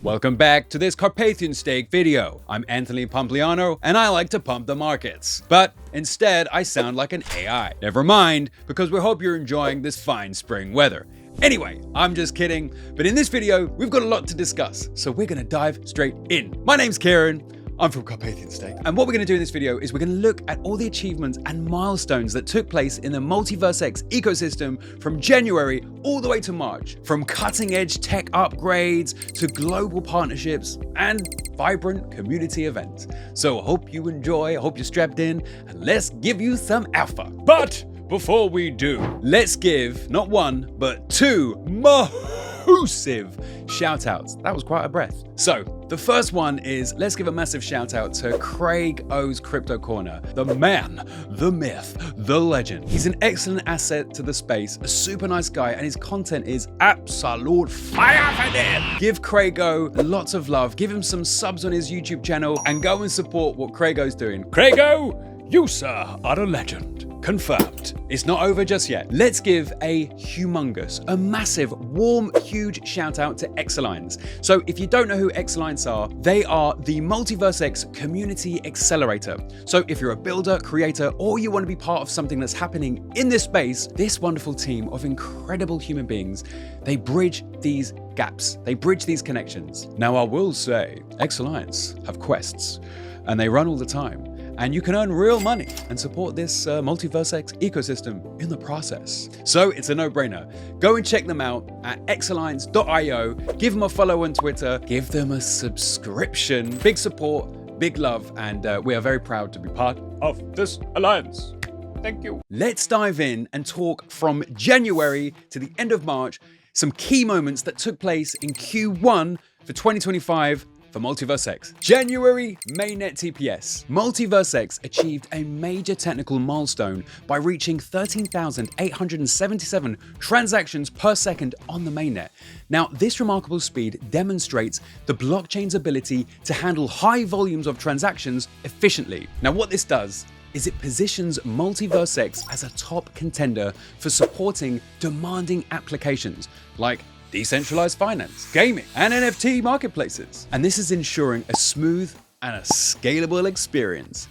Welcome back to this Carpathian stake video. I'm Anthony Pompliano and I like to pump the markets. But instead I sound like an AI. Never mind, because we hope you're enjoying this fine spring weather. Anyway, I'm just kidding, but in this video we've got a lot to discuss, so we're gonna dive straight in. My name's Kieran. I'm from Carpathian Stake. And what we're gonna do in this video is we're gonna look at all the achievements and milestones that took place in the MultiversX ecosystem from January all the way to March. From cutting edge tech upgrades to global partnerships and vibrant community events. So I hope you enjoy, I hope you're strapped in, and let's give you some alpha. But before we do, let's give not one, but two massive shoutouts. That was quite a breath. So the first one is, let's give a massive shout out to Craig O's Crypto Corner, the man, the myth, the legend. He's an excellent asset to the space, a super nice guy, and his content is absolute fire for them. Give Craig O lots of love, give him some subs on his YouTube channel, and go and support what Craig O's doing. Craig O, you sir are a legend. Confirmed. It's not over just yet. Let's give a humongous, a massive, warm, huge shout out to xAlliance. So if you don't know who xAlliance are, they are the MultiversX community accelerator. So if you're a builder, creator, or you want to be part of something that's happening in this space, this wonderful team of incredible human beings, they bridge these gaps. They bridge these connections. Now I will say, xAlliance have quests and they run all the time. And you can earn real money and support this MultiversX ecosystem in the process. So it's a no-brainer. Go and check them out at xalliance.io. Give them a follow on Twitter. Give them a subscription. Big support, big love, and we are very proud to be part of this alliance. Thank you. Let's dive in and talk from January to the end of March, some key moments that took place in Q1 for 2025 for MultiversX. January mainnet TPS. MultiversX achieved a major technical milestone by reaching 13,877 transactions per second on the mainnet. Now, this remarkable speed demonstrates the blockchain's ability to handle high volumes of transactions efficiently. Now, what this does is it positions MultiversX as a top contender for supporting demanding applications like decentralized finance, gaming, and NFT marketplaces. And this is ensuring a smooth and a scalable experience.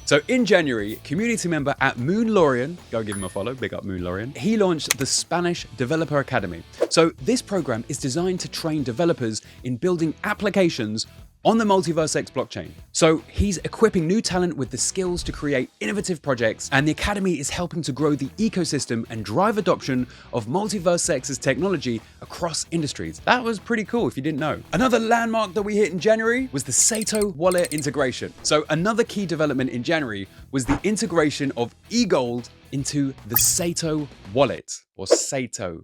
So in January, community member at Moonlorian, go give him a follow, big up Moonlorian, he launched the Spanish Developer Academy. So this program is designed to train developers in building applications on the MultiversX blockchain. So he's equipping new talent with the skills to create innovative projects, and the Academy is helping to grow the ecosystem and drive adoption of MultiversX's technology across industries. That was pretty cool if you didn't know. Another landmark that we hit in January was the Sato wallet integration. So another key development in January was the integration of eGLD into the Sato wallet, or Sato.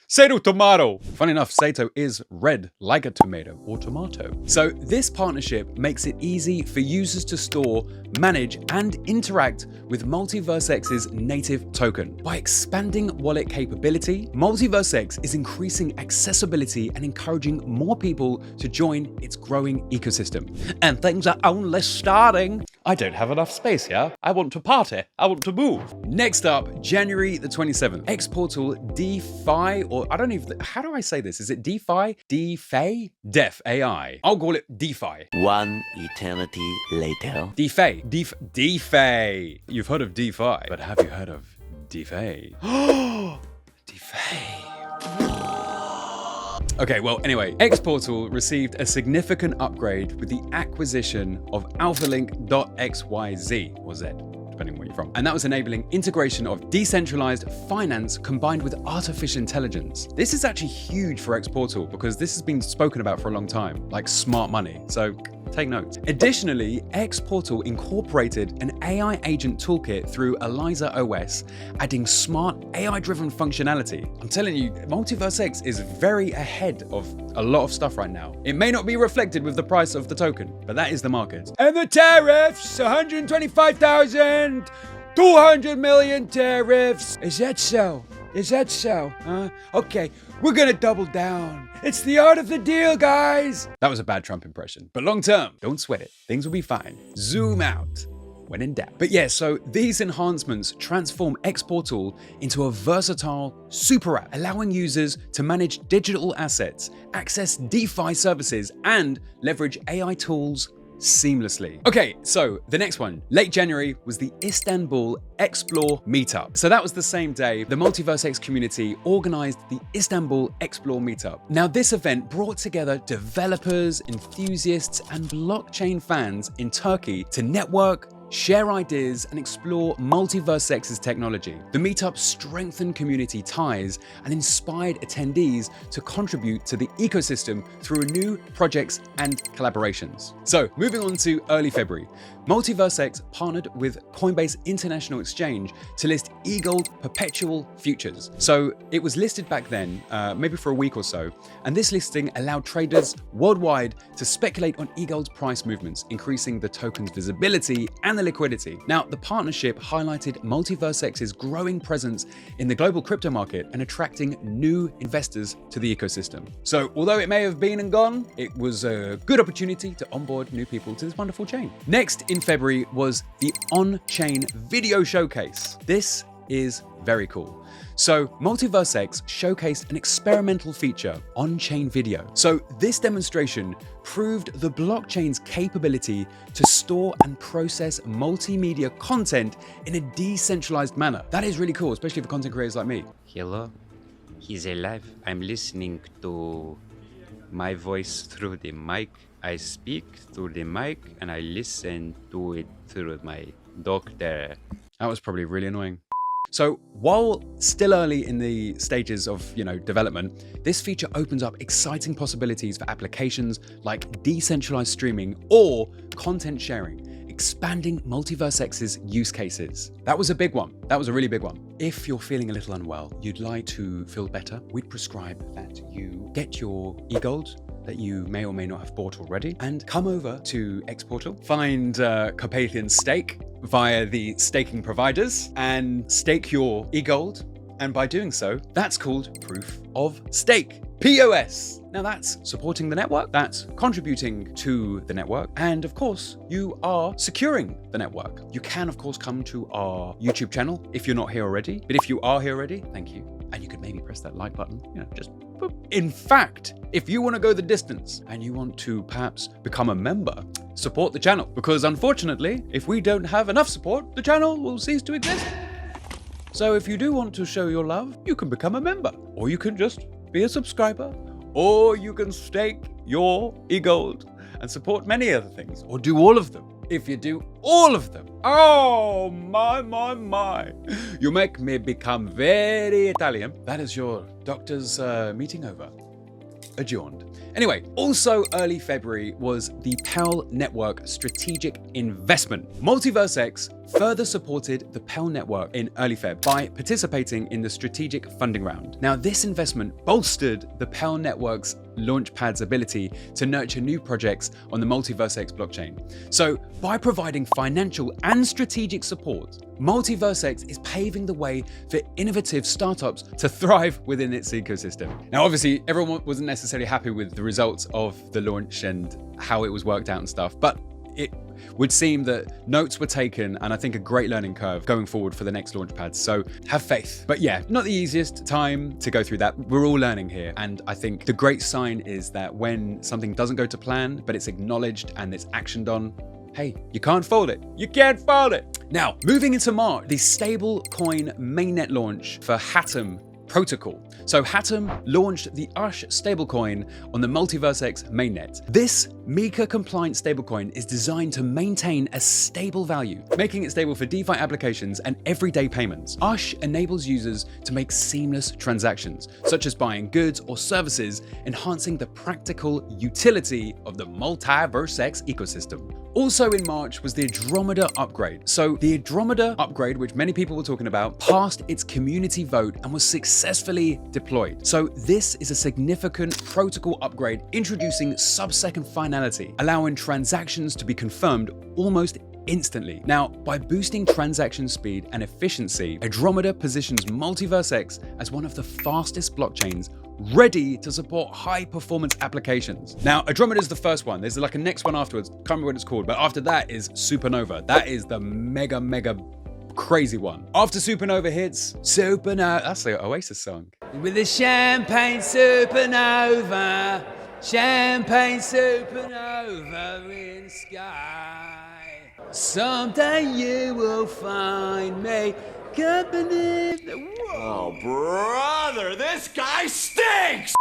Sato tomato. Funny enough, Sato is red like a tomato or tomato. So this partnership makes it easy for users to store, manage, and interact with MultiversX's native token. By expanding wallet capability, MultiversX is increasing accessibility and encouraging more people to join its growing ecosystem. And things are only starting. I don't have enough space here. I want to party. I want to move. Next up, January the 27th, XPortal DeFi, or I don't even, how do I say this? Is it DeFi? DeFi? Def AI. I'll call it DeFi. One eternity later. DeFi. DeFi. You've heard of DeFi, but have you heard of DeFi? DeFi. Okay, well, anyway, XPortal received a significant upgrade with the acquisition of alphalink.xyz, or Z, depending on where you're from. And that was enabling integration of decentralized finance combined with artificial intelligence. This is actually huge for XPortal because this has been spoken about for a long time, like smart money. So take note. Additionally, XPortal incorporated an AI agent toolkit through Eliza OS, adding smart AI-driven functionality. I'm telling you, MultiversX is very ahead of a lot of stuff right now. It may not be reflected with the price of the token, but that is the market. And the tariffs, 125,000, 200 million tariffs. Is that so? Is that so? Okay, we're gonna double down. It's the art of the deal, guys. That was a bad Trump impression, but long term, don't sweat it. Things will be fine. Zoom out. when in doubt. But yeah, so these enhancements transform XPortal into a versatile super app, allowing users to manage digital assets, access DeFi services, and leverage AI tools seamlessly. Okay, so the next one, late January, was the Istanbul Explore Meetup. So that was the same day the MultiversX community organized the Istanbul Explore Meetup. Now this event brought together developers, enthusiasts, and blockchain fans in Turkey to network, share ideas, and explore MultiversX's technology. The meetup strengthened community ties and inspired attendees to contribute to the ecosystem through new projects and collaborations. So moving on to early February, MultiversX partnered with Coinbase International Exchange to list eGLD perpetual futures. So it was listed back then, maybe for a week or so, and this listing allowed traders worldwide to speculate on eGLD's price movements, increasing the token's visibility and the liquidity. Now, the partnership highlighted MultiversX's growing presence in the global crypto market and attracting new investors to the ecosystem. So although it may have been and gone, it was a good opportunity to onboard new people to this wonderful chain. Next in February was the on-chain video showcase. This is very cool. So MultiversX showcased an experimental feature, on-chain video. So this demonstration proved the blockchain's capability to store and process multimedia content in a decentralized manner. That is really cool, especially for content creators like me. Hello, he's alive. I'm listening to my voice through the mic. I speak through the mic and I listen to it through my doctor. That was probably really annoying. So while still early in the stages of, development, this feature opens up exciting possibilities for applications like decentralized streaming or content sharing, expanding MultiversX's use cases. That was a big one. That was a really big one. If you're feeling a little unwell, you'd like to feel better, we'd prescribe that you get your eGLD that you may or may not have bought already and come over to XPortal, find Carpathian stake via the staking providers and stake your eGLD. And by doing so, that's called proof of stake, POS. Now that's supporting the network, that's contributing to the network, and of course, you are securing the network. You can, of course, come to our YouTube channel if you're not here already, but if you are here already, thank you. And you could maybe press that like button, just boop. In fact, if you want to go the distance and you want to perhaps become a member, support the channel, because unfortunately, if we don't have enough support, the channel will cease to exist. So if you do want to show your love, you can become a member, or you can just be a subscriber, or you can stake your eGLD and support many other things, or do all of them. If you do all of them, oh my, you make me become very Italian. That is your doctor's meeting over. Adjourned. Anyway, also early February was the Pell Network strategic investment. MultiversX further supported the Pell Network in early Feb by participating in the strategic funding round. Now, this investment bolstered the Pell Network's Launchpad's ability to nurture new projects on the MultiversX blockchain. So by providing financial and strategic support, MultiversX is paving the way for innovative startups to thrive within its ecosystem. Now, obviously, everyone wasn't necessarily happy with the results of the launch and how it was worked out and stuff, but it would seem that notes were taken, and I think a great learning curve going forward for the next launchpads. So have faith. But yeah, not the easiest time to go through that. We're all learning here. And I think the great sign is that when something doesn't go to plan, but it's acknowledged and it's actioned on, hey, you can't fold it. You can't fold it. Now, moving into March, the stablecoin mainnet launch for Hatem protocol. So Hatem launched the USH stablecoin on the MultiversX mainnet. This MiCA-compliant stablecoin is designed to maintain a stable value, making it stable for DeFi applications and everyday payments. USH enables users to make seamless transactions, such as buying goods or services, enhancing the practical utility of the MultiversX ecosystem. Also in March was the Andromeda upgrade. So the Andromeda upgrade, which many people were talking about, passed its community vote and was successfully deployed. So this is a significant protocol upgrade introducing sub-second finality, allowing transactions to be confirmed almost instantly. Now, by boosting transaction speed and efficiency, Andromeda positions MultiversX as one of the fastest blockchains ready to support high performance applications. Now, Andromeda is the first one. There's like a next one afterwards. Can't remember what it's called, but after that is Supernova. That is the mega crazy one. After Supernova hits, Supernova, that's the Oasis song. With the champagne supernova, champagne supernova in the sky. Someday you will find me. Oh, brother, this guy stinks!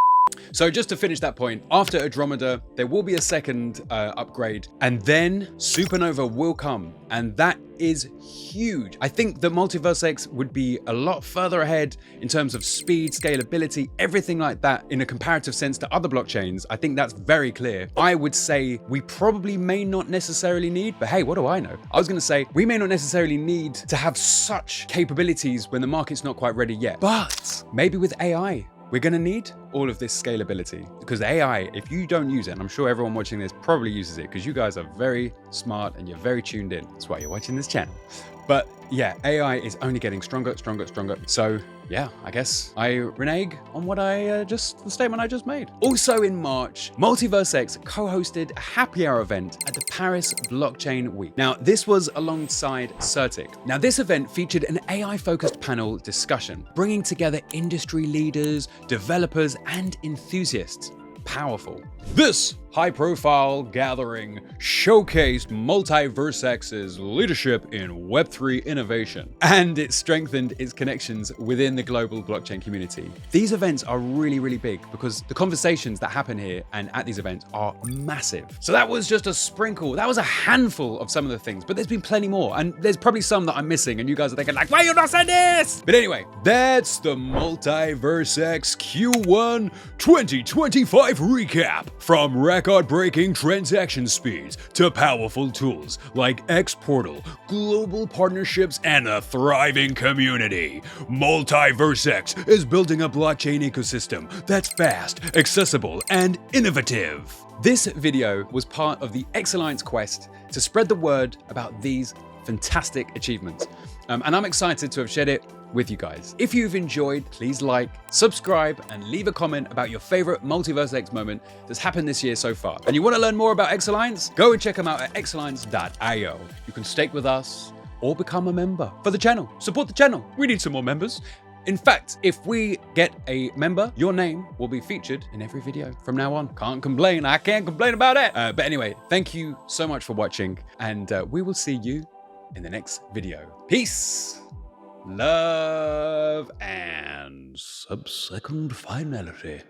So just to finish that point, after Andromeda, there will be a second upgrade, and then Supernova will come, and that is huge. I think that MultiversX would be a lot further ahead in terms of speed, scalability, everything like that in a comparative sense to other blockchains. I think that's very clear. I would say we probably may not necessarily need, but hey, what do I know? I was gonna say, we may not necessarily need to have such capabilities when the market's not quite ready yet, but maybe with AI, we're gonna need all of this scalability, because AI, if you don't use it, and I'm sure everyone watching this probably uses it because you guys are very smart and you're very tuned in. That's why you're watching this channel. But yeah, AI is only getting stronger. So yeah, I guess I renege on what the statement I just made. Also in March, MultiversX co-hosted a happy hour event at the Paris Blockchain Week. Now, this was alongside Certic. Now, this event featured an AI-focused panel discussion, bringing together industry leaders, developers, and enthusiasts. Powerful. This high-profile gathering showcased MultiversX's leadership in Web3 innovation, and it strengthened its connections within the global blockchain community. These events are really big because the conversations that happen here and at these events are massive. So that was just a sprinkle. That was a handful of some of the things, but there's been plenty more, and there's probably some that I'm missing, and you guys are thinking like, why you not saying this? But anyway, that's the MultiversX Q1 2025 recap. From record-breaking transaction speeds to powerful tools like XPortal, global partnerships, and a thriving community, MultiversX is building a blockchain ecosystem that's fast, accessible, and innovative. This video was part of the xAlliance quest to spread the word about these fantastic achievements. And I'm excited to have shared it with you guys. If you've enjoyed, please like, subscribe, and leave a comment about your favorite MultiversX moment that's happened this year so far. And you want to learn more about xAlliance? Go and check them out at xalliance.io. You can stake with us or become a member for the channel. Support the channel. We need some more members. In fact, if we get a member, your name will be featured in every video from now on. Can't complain. I can't complain about it. But anyway, thank you so much for watching, and we will see you in the next video. Peace, love, and subsequent finality.